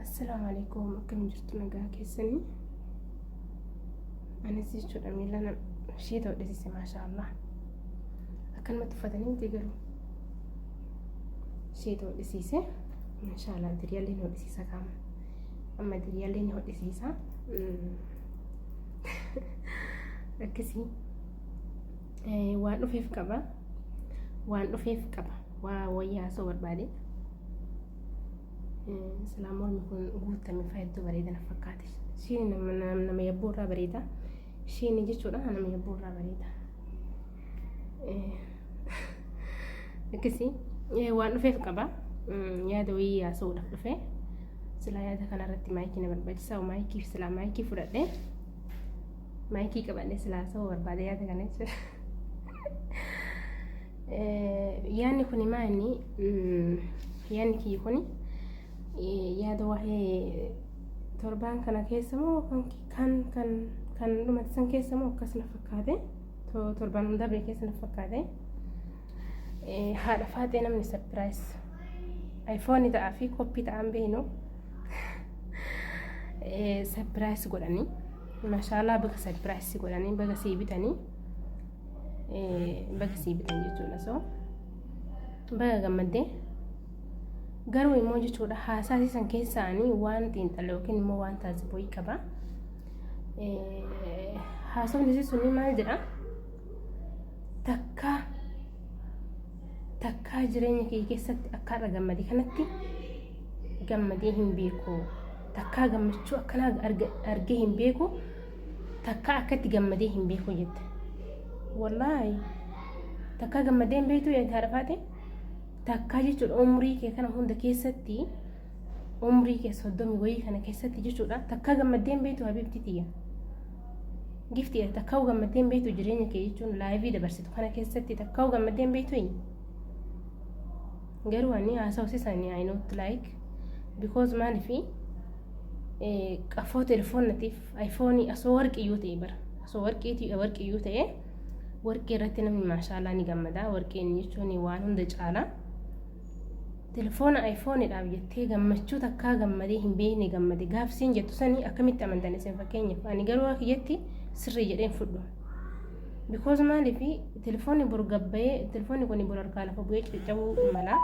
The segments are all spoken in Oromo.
السلام عليكم. كم جرت نجا كيسني أنا زيد شو أمي لنا شيء ده ودي ما شاء الله أكل ما تفادني تقولوا شيء ده ودي سيسة ما شاء الله دريالي نودي سيسة كام أما دريالي نودي سيسة أكسي وانو فيف كبا ويا صور بعدي سلام عليكم قلت من فايدة بريدة نفكاتش شيء نما يبورا بريدة شيء نجي شو أنا نما يبورا بريدة كسي وانو فيف كبا يا دوي يا صور فيه سلا يا ده كان رتي مايكي نبر بجسا ومايكي سلا مايكي فرده مايكي كبا سلا صور بعد يا ده كان يعني كوني ماني يعني كي يكوني yaada waxee torbaan kana keessa moo kan dhumatan keessa moo akkas na fakkaate torbaan hundaabee keessa na fakkaate haadha faatee namni surprise iPhone ta'aa fi koppii ta'an beenu surprise godhanii mashallah baga surprise godhanii baga sii bitanii jechuudha so baga gammadee garuu immoo jechuudha haasaasi san keessaanii waan xiinxala yookiin immoo waan taasifuu qaba. Haasofni sunni maal jedha takka jireenya kee keessatti akka irra gammadee kanatti gammadee hin beeku takka gammachuu akkana argee hin beeku takka akkatti gammadee hin beeku jette wallahi takka gammadee hin beektu yaa taarafaate takka jechuudha umrii kee kana hunda keessatti umrii kee soddomii wayii kana keessatti jechuudha takka gammaddeen beektu habiibti tiyya gifti takka gammaddeen beektu jireenya kee jechuun laayivii dabarsitu kana keessatti takka gammaddeen beektu garuu ani haasawsiisanii I not like because maalifi qafoo telefoonatiif iPhone asoo warqiyyuu ta'e bara asoo warqiyyuu ta'e warqii irratti namni maashaallah ni gammada warqiin jechuun waan hunda caala telefoona iPhone dhaaf jettee gammachuu takka gammadee hin beekne gammade gaafsiin jettu sanii akkamitti amantan isin fakkeenyaaf ani garuu akka jetti sirrii jedheen fudhu because maalifi telefoonni bor gabbayee telefoonni kun bor harkaa lafa bu'ee caccabuu mala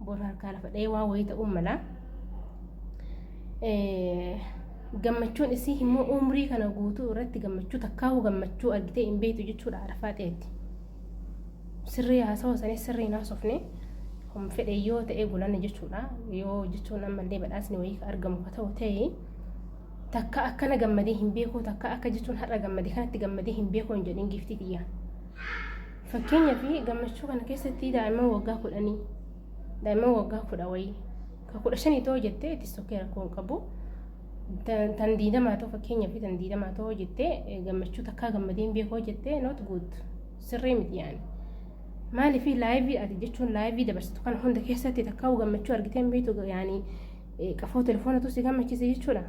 bor harkaa lafa dha'ee waa wayii ta'uu mala gammachuun isii immoo umrii kana guutuu irratti gammachuu takkaa'u gammachuu argitee hin beektu jechuudha arafaa ta'etti sirrii haasawa sanii sirrii naasofne hom fedhe yoo ta'e gulanne jechuudha yoo jechuun ammallee badhaasni wayii argamu ka ta'u ta'e takka akkana gammadee hin beeku takka akka jechuun har'a gammadee kanatti gammadee hin beeku hin jedhin giftii xiyyaa fakkeenyaaf gammachuu kana keessatti daa'imman waggaa 10 wayii ka 15 ta'uu jettee itti sokkee rakkoo hin qabu tan diidamaa ta'u fakkeenyaaf tan diidamaa ta'uu jettee gammachuu takka gammadee hin beeku jettee not good sirrii miti yaani maalifi laayivii ati jechuun laayivii dabarsitu kana hunda keessatti takka gammachuu argitee hin beektu yaani qafoo telefoonatu si gammachiise jechuudha.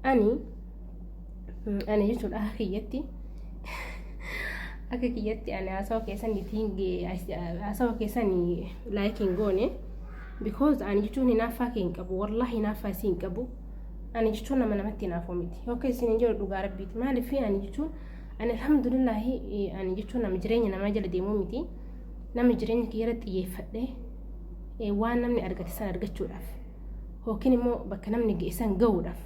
Ani jechuudha akka kiyyatti ani haasawa keessanii laayikiin goone because ani jechuun hinaaffaa kee hin qabu wallahi hinaaffaa isii hin qabu ani jechuun namatti hinaafuu miti yookiin isin hin jiru dhugaa rabbiiti maalifi ani jechuun ani alhamdulillahi ani jechuun nama jireenya namaa jala deemuu miti nama jireenya kiyya xiyyeeffadhe waan namni argate san argachuudhaaf yookiin immoo bakka namni geessan ga'uudhaaf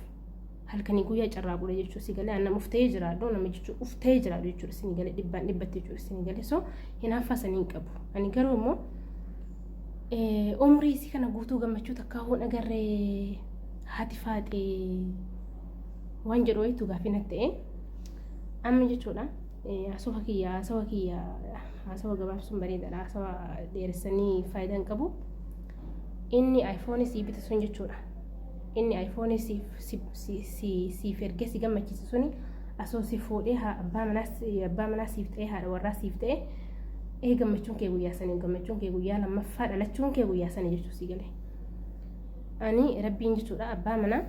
halkanii guyyaa carraaqudha jechuudha si galee nama uftee jiraadhu nama jechuudha uftee jiraadhu jechuudha si galee dhibbaan dhibbatti jechuudha si galee so hinaaffaa sanii hin qabu ani garuu immoo umrii isii kana guutuu gammachuu takkaa'uun agarree haati faaxee waan jedhu wayitu gaaffii natti ta'e amma jechuudha haasawa gabaabsuun bareedaadha haasawa dheeressanii faayidaa hin qabu inni iPhone sii bita sun jechuudha inni iPhone siif ergee si gammachiisa suni asoo si fuudhee abbaa manaa siif ta'e haadha warraa siif ta'e gammachuun kee guyyaa sanii gammachuun kee guyyaa lammaffaa dhalachuun kee guyyaa sanii jechuudha si galee ani rabbiin jechuudha abbaa manaa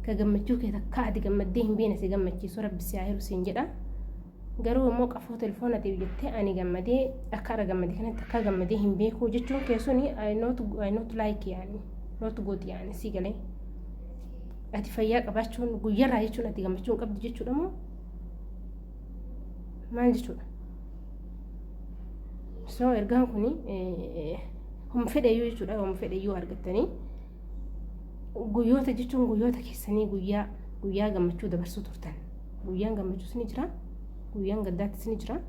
ka gammachuu kee takka ati gammaddee hin beekne si gammachiisu rabbi si haa hiru siin jedha garuu immoo qafoo telefoonatiif jettee ani gammadee akka ara gammadee kanatti akka gammadee hin beeku jechuun keessuni I not like yaani not good yaani si galee ati fayyaa qabaachuun guyyarraa jechuun ati gammachuun qabdu jechuudha moo maal jechuudha. So ergaan kuni hum fedhayyuu jechuudha hum fedhayyuu argattanii guyyoota jechuun guyyoota keessanii guyyaa gammachuu dabarsuu turtan guyyaan gammachuus ni jira guyyaan gaddaattis ni jira.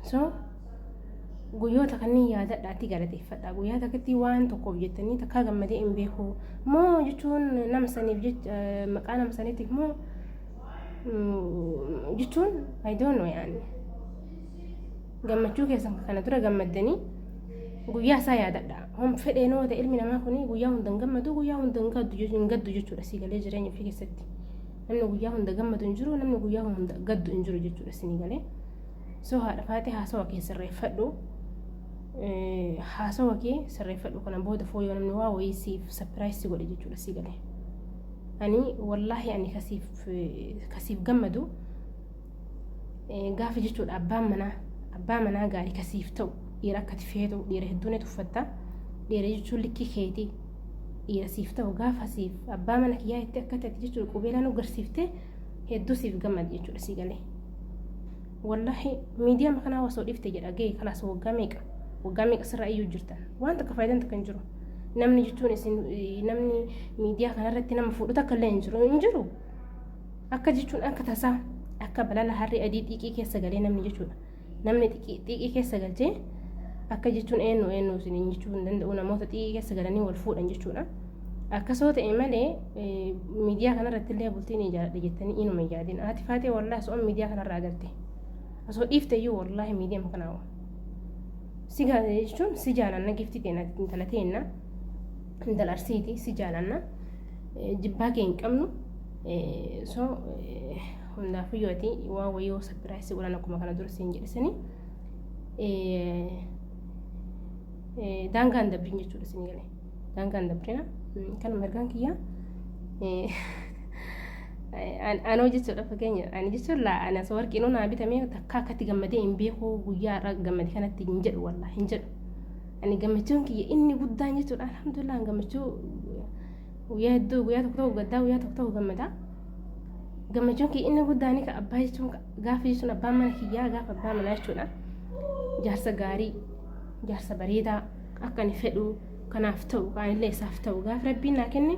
So guyyoota kanneen yaadadhaatti galateeffadha guyyaa takkatti waan tokkoof jettanii takkaa gammadee hin beeku moo jechuun nama saniif jecha maqaa nama saniitiif moo jechuun I don't know yaani gammachuu keessan kana dura gammaddanii guyyaa isaa yaadadha hom fedhee noo ta'e ilmi namaa kuni guyyaa hunda gammadu guyyaa hunda gaddu jechuudha si galee jireenya ofii keessatti namni guyyaa hunda gammadu hin jiru namni guyyaa hunda gaddu hin jiru jechuudha si galee. So haadha faatee haasawa kee sirreeffadhu haasawa kee sirreeffadhu kana booda fooyyoo namni waa wayii siif sapiraayis godhe jechuudha si galee. Ani wallahi ani kasiif gammadu gaafa jechuudha abbaa manaa gaarii kasiif ta'u dhiira akkati feetu dhiira hedduun tuffatta dhiira jechuun likkii keetii dhiira siif ta'u gaafa siif abbaa mana kiyyaa itti akka ta'e jechuudha qubeelaan agarsiifte hedduu siif gammada jechuudha si galee. Wallahi miidiyaa makanaa wasoo dhifte jedha gahee kalaas waggaa meeqa sirraa iyyuu jirtan waan takka faayidaan takka hin jiru. Namni jechuun namni miidiyaa kanarratti nama fuudhu takka illee hin jiru akka jechuun akka tasaa akka balala harree adii xiiqii keessa galee namni jechuudha namni xiiqii keessa galchee akka jechuun eenyu isin jechuun danda'u namoota xiiqii keessa galanii wal fuudhan jechuudha. Akkasoo ta'e malee miidiyaa kanarratti illee bultiin ijaaradha jettanii inuma ijaadin ati faatee wallahi so'on miidiyaa kanarraa agarte asoo dhiifte iyyuu wallahi miidiyaa makanaawa si jechuun si jaalanna gifti teena intala teenna intala arsiiti si jaalanna jibbaa kee hin qabnu. So hundaafuu yoo ati waa wayii sapiraayisii godhan akkuma kana dura siin jedhisanii daangaan dabrin jechuudha siin galee daangaan dabrina kanuma ergaan kiyyaa anoo jechuudha fakkeenya ani jechuun ani asoo warqinuu naa bitamee takka akkatti gammadee hin beeku guyyaa irraa gammade kanatti hin jedhu wallahi hin jedhu ani gammachuun kiyya inni guddaan jechuudha alhamdulillah gammachuu guyyaa hedduu guyyaa tokko gaddaa guyyaa tokko gammadaa gammachuun kiyya inni guddaan ka abbaa jechuun gaafa jechuun abbaan mana kiyyaa gaafa abbaa manaa jechuudha jaarsa gaarii jaarsa bareedaa akka ani fedhu kanaaf ta'u kaanillee isaaf ta'u gaafa rabbiin naa kenne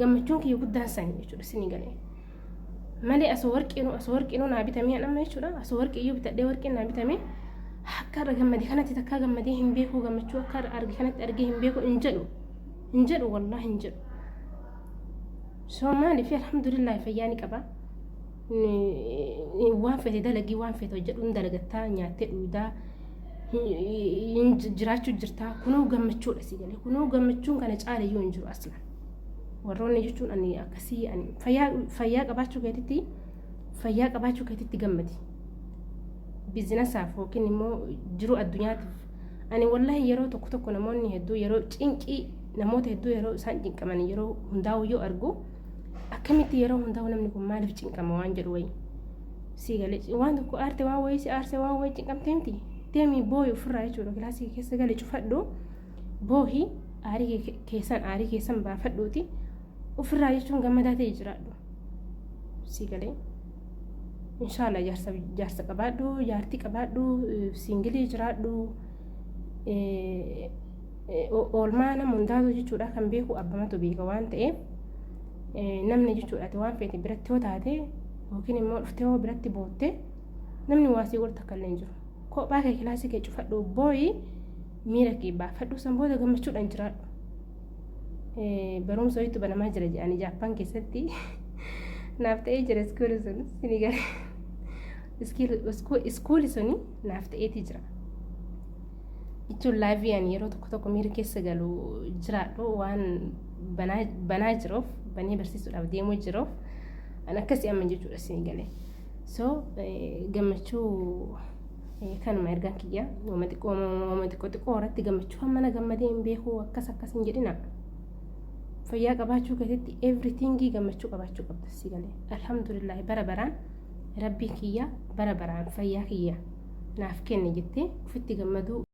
gammachuun kiyya guddaan sanii jechuudha sinii galee malee asoo warqinuu naa bitamee amma jechuudha asoo warqii iyyuu bitadhee warqiin naa bitamee akka arga gammadee kanatti takkaa gammadee hin beeku gammachuu akka arge kanatti argee hin beeku hin jedhu wallahi hin jedhu. So maaliif alhamdulillah fayyaa ni qaba waan fete dalagii waan fete hojjedhuun dalagattaa nyaattee dhuudaa jiraachuu jirtaa kunuu gammachuudha si galee kunuu gammachuun kana caala iyyuu hin jiru aslan warroonni jechuun ani akkasii ani fayyaa qabaachuu keetitti gammadi biizinasaaf yookiin immoo jiru addunyaatiif ani wallahi yeroo tokko namoonni hedduu yeroo cinqii namoota hedduu yeroo isaan cinqaman yeroo hundaa'u yoo argu akkamitti yeroo hundaa'u namni kun maaliif cinqama waan jedhu wayi si galee waan tokko aarte waan wayii si aarse waan wayii cinqamtee miti deemii booyi ofirraa jechuudha kilaasii keessa galee cufadhu boohi aarii keessan baafadhuuti ofirraa jechuun gammadaa ta'e jiraadhu si galee inshallah jaarsa qabaadhu jaartii qabaadhu singilii jiraadhu oolmaa nama hundaatu jechuudha kan beeku abbamatu beeka waan ta'eef namni jechuudha waan feete biratti yoo taate yookiin immoo dhuftee yoo biratti bootte namni waasii wal takka illee hin jiru kophaa kee kilaasii kee cufadhu booyi miira kee baafadhu san booda gammachuudhaan jiraadhu. Barumsa ho'itu banamaa jira jedhanii Jaappaan keessatti naaf ta'ee jira iskuulii sun sinii galee iskuulii suni naaf ta'eeti jira jechuun laayiviyaan yeroo tokko miira keessa galu jiraadhu waan banaa jiruuf banee barsiisuudhaaf deemuu jiruuf an akkasii amma jechuudha sinii galee. So gammachuu kanuma ergaan kiyya uuma xiqqoo irratti gammachuu hammana gammadee hin beeku akkas hin jedhina fayyaa qabaachuu keessatti everythingii gammachuu qabaachuu qabda si galee alhamdulillah bara baraan rabbiin kiyya bara baraan fayyaa kiyya naaf kenne jettee ofitti gammaduu